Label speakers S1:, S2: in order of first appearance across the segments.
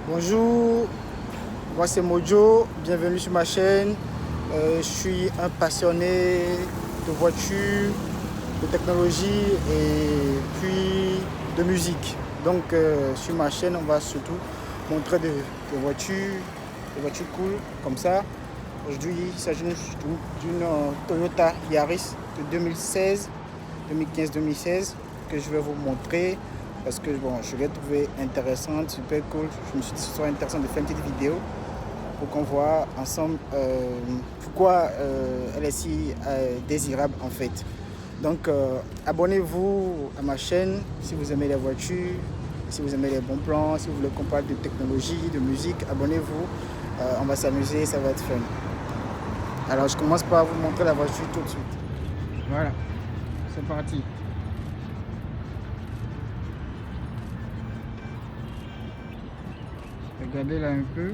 S1: Bonjour, moi c'est Mojo, bienvenue sur ma chaîne. Je suis un passionné de voitures, de technologie et puis de musique. Donc sur ma chaîne, on va surtout montrer des voitures cool comme ça. Aujourd'hui, il s'agit d'une Toyota Yaris de 2015-2016 que je vais vous montrer. Parce que bon, je l'ai trouvée intéressante, super cool. Je me suis dit que ce serait intéressant de faire une petite vidéo pour qu'on voit ensemble pourquoi elle est si désirable en fait. Donc abonnez-vous à ma chaîne si vous aimez les voitures, si vous aimez les bons plans, si vous voulez qu'on parle de technologie, de musique, abonnez-vous. On va s'amuser, ça va être fun. Alors je commence par vous montrer la voiture tout de suite. Voilà, c'est parti. Regardez là un peu.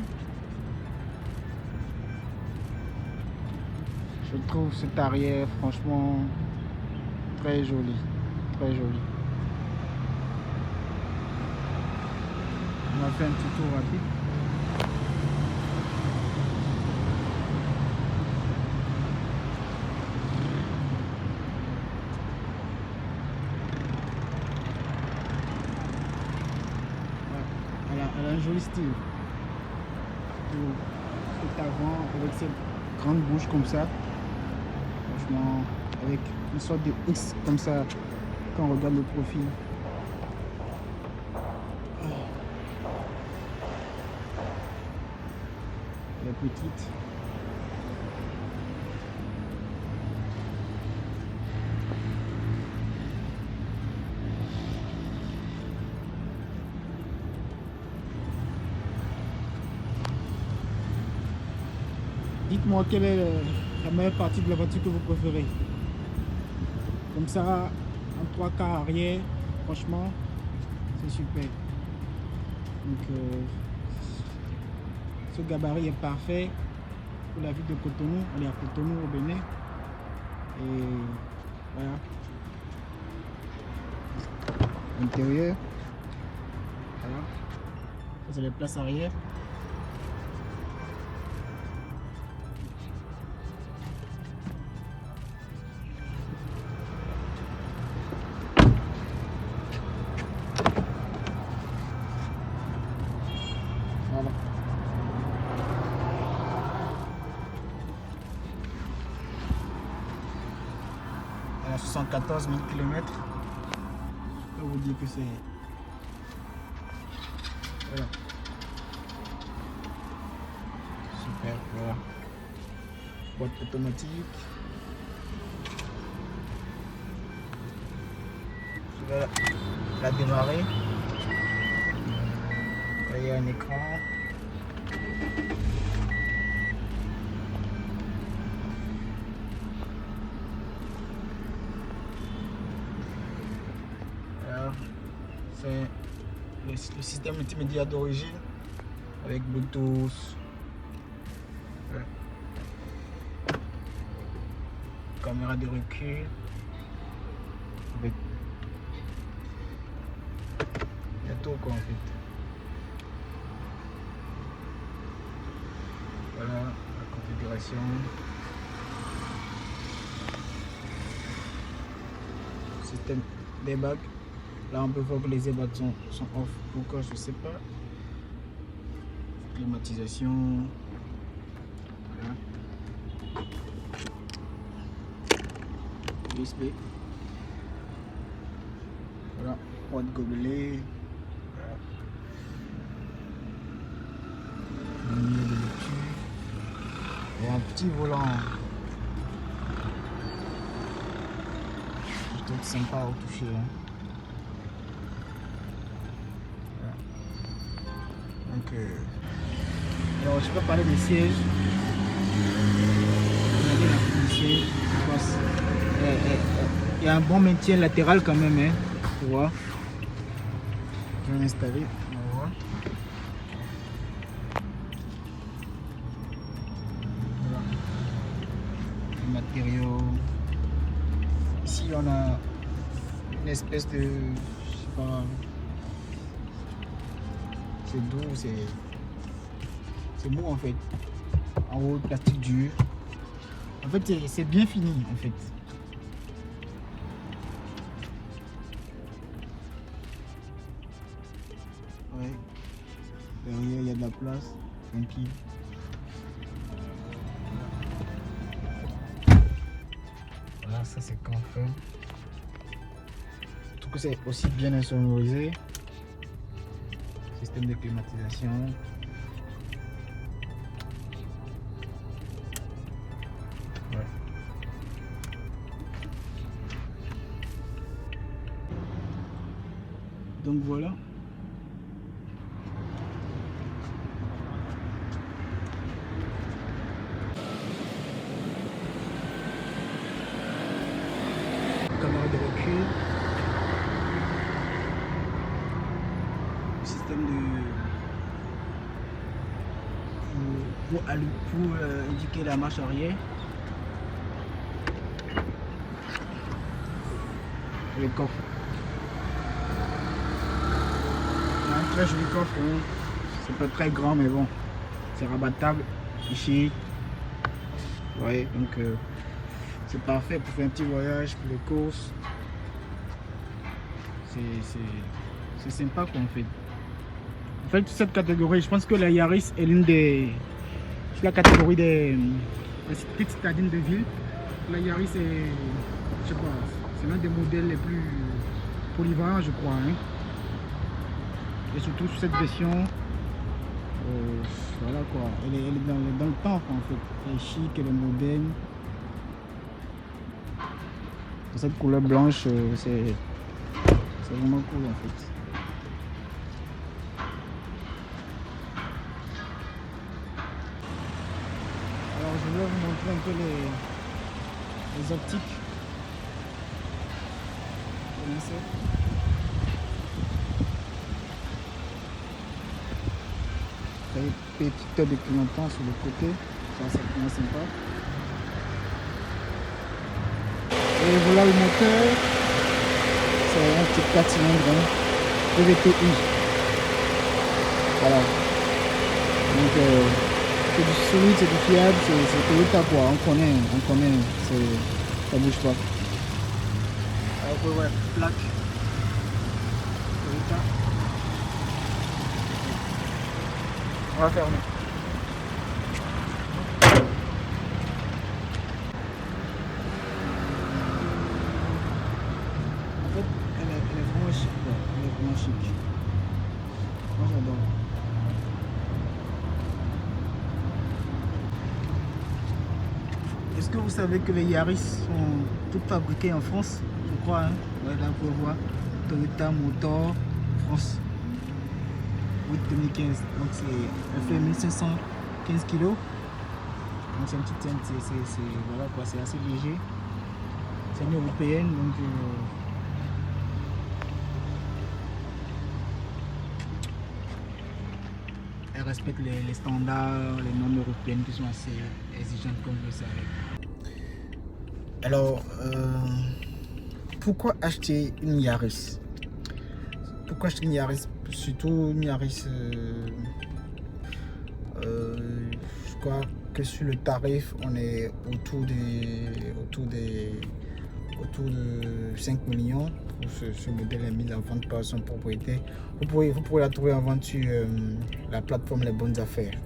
S1: Je trouve cet arrière franchement très joli. Très joli. On va faire un petit tour rapide. Elle a un joli style. Cet avant avec cette grande bouche comme ça. Franchement, avec une sorte de X comme ça quand on regarde le profil. Elle est petite. Dites-moi quelle est la meilleure partie de la voiture que vous préférez. Comme ça, en 3 quarts arrière, franchement, c'est super. Donc, ce gabarit est parfait pour la ville de Cotonou. On est à Cotonou au Bénin. Et voilà. L'intérieur. Voilà. Ça, c'est les places arrière. Voilà. Elle a 74 000 km. Je peux vous dire que c'est... Voilà. Super, voilà. Boîte automatique. Je vais la démarrer. Il y a un écran. C'est le système multimédia d'origine avec Bluetooth. Caméra de recul. Avec... Il y a tout quoi en fait. Voilà la configuration. Système des bagues. Là on peut voir que les airbags sont off. Pourquoi je sais pas. Climatisation. Voilà. USB. Voilà. Porte gobelet. Voilà. Lumière de lecture. Et un petit volant. Je trouve sympa au toucher. Hein. Donc, alors je peux parler des sièges. Regardez la forme du siège. Il y a un bon maintien latéral quand même, hein. Tu vois. Je vais l'installer. On va voir. Voilà. Le matériau. Ici on a une espèce de, je sais pas c'est doux, c'est mou en fait. En haut, plastique dur. En fait, c'est bien fini en fait. Ouais. Derrière, il y a de la place. Tranquille. Voilà, ça c'est confirme. Je trouve que c'est aussi bien insonorisé. Système de climatisation. Ouais. Donc voilà. Caméra de recul. Système pour indiquer la marche arrière. Le coffre. Un très joli coffre. Hein. C'est pas très grand mais bon. C'est rabattable ici. Ouais, donc c'est parfait pour faire un petit voyage, pour les courses. C'est sympa qu'on fait. En fait, cette catégorie, je pense que la Yaris est l'une des... la catégorie des petites citadines de ville. La Yaris est, je sais pas, c'est l'un des modèles les plus polyvalents, je crois. Hein. Et surtout sur cette version, voilà quoi, elle est dans le temps en fait. Elle est chic, elle est moderne. Cette couleur blanche, c'est vraiment cool en fait. Alors je vais vous montrer un peu les optiques. Petite tête de clignotant sur le côté, ça c'est vraiment sympa. Et voilà le moteur, c'est un petit 4 cylindres, PVTI. Voilà. Donc c'est du solide, c'est du fiable, c'est Toyota quoi, on connaît, ça bouge pas. Alors vous voyez, plaque Toyota. On va fermer. En fait, elle est vraiment chic. Ouais. Elle est vraiment chic. Moi j'adore. Est-ce que vous savez que les Yaris sont toutes fabriquées en France? Je crois, hein. Ouais, là vous pouvez voir Toyota Motor France. 2015, donc elle fait 1515 kg, donc c'est une petite teinte, voilà quoi, c'est assez léger, c'est une européenne donc elle respecte les standards, les normes européennes qui sont assez exigeantes comme vous le savez. Alors pourquoi acheter une Yaris? Pourquoi acheter une Yaris? Surtout une Yaris, je crois que sur le tarif, on est autour de 5 millions pour ce modèle est mis en vente par son propriétaire. Vous pourrez la trouver en vente sur la plateforme Les Bonnes Affaires.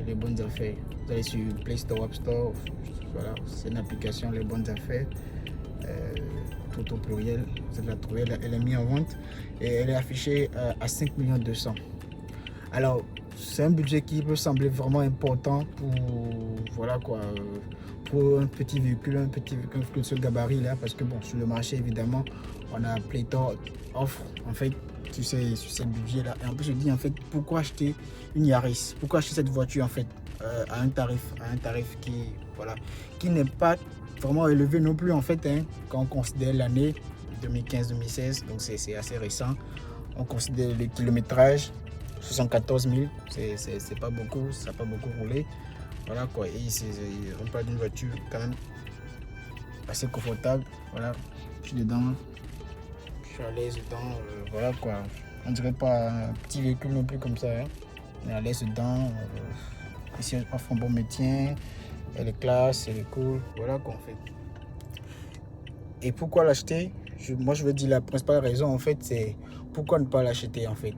S1: Les Bonnes Affaires. Vous allez sur Play Store, App Store. Voilà, c'est une application Les Bonnes Affaires. Tout au pluriel, vous allez la trouver, elle est mise en vente et elle est affichée à 5 200 000. Alors c'est un budget qui peut sembler vraiment important pour, voilà quoi, pour un petit véhicule de ce gabarit là, parce que bon, sur le marché évidemment on a pléthore d'offres en fait sur ces budgets là, et en plus je dis en fait pourquoi acheter une Yaris, pourquoi acheter cette voiture en fait à un tarif qui, voilà, qui n'est pas vraiment élevé non plus en fait, hein, quand on considère l'année 2015-2016, donc c'est assez récent. On considère le kilométrage 74 000, c'est pas beaucoup, ça n'a pas beaucoup roulé, voilà quoi. Et on parle d'une voiture quand même assez confortable, voilà. Je suis dedans, je suis à l'aise dedans, voilà quoi. On dirait pas un petit véhicule non plus comme ça. Hein. On est à l'aise dedans. Ici, elle offre un bon métier. Elle est classe, elle est cool. Voilà quoi en fait. Et pourquoi l'acheter? Moi, je veux dire la principale raison en fait, c'est pourquoi ne pas l'acheter en fait.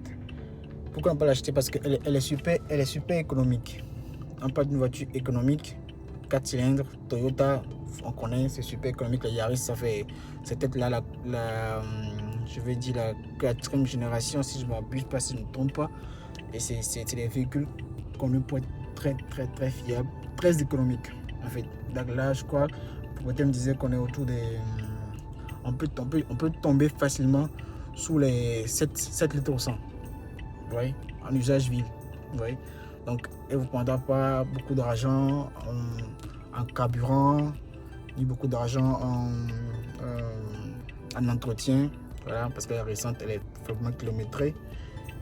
S1: Pourquoi ne pas l'acheter? Parce qu'elle elle est super économique. On parle d'une voiture économique, 4 cylindres, Toyota, on connaît, c'est super économique. La Yaris, c'est peut-être là je vais dire la 4e génération, si je ne m'abuse pas, si je ne me trompe pas. Et c'est des véhicules connus pour être très, très, très fiables, très économiques. En fait, donc là, je crois, Protem me disait qu'on est autour des... On peut tomber facilement sous les 7 litres au 100. Vous voyez, en usage ville. Vous voyez. Donc, elle ne vous prendra pas beaucoup d'argent en carburant, ni beaucoup d'argent en entretien. Voilà, parce que la récente, elle est vraiment kilométrée.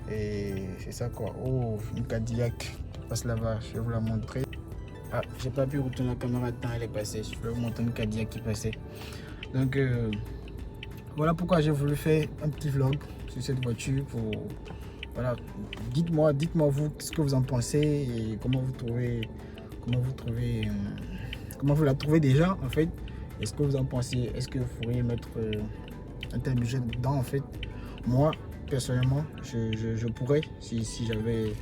S1: Et c'est ça quoi. Oh, une Cadillac qui passe là-bas, je vais vous la montrer. Ah, j'ai pas pu retourner la caméra tant elle est passée. Je vais vous montrer une Cadillac qui passait. Donc, voilà pourquoi j'ai voulu faire un petit vlog sur cette voiture. Voilà, dites-moi vous ce que vous en pensez et comment vous la trouvez déjà en fait. Est-ce que vous en pensez? Est-ce que vous pourriez mettre un tel budget dedans en fait? Moi personnellement, je pourrais si j'avais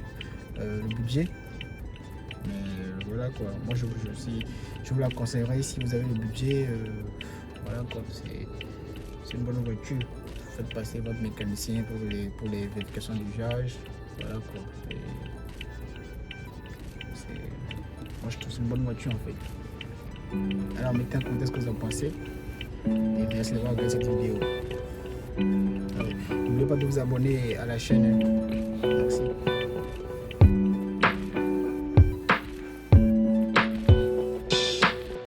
S1: le budget. Mais voilà quoi. Moi je vous la conseillerais si vous avez le budget. Voilà quoi. C'est une bonne voiture. Faites passer votre mécanicien pour les vérifications d'usage. Voilà quoi. Moi je trouve que c'est une bonne voiture en fait. Alors mettez en commentaire ce que vous en pensez. Et merci d'avoir regardé cette vidéo. N'oubliez pas de vous abonner à la chaîne. Merci.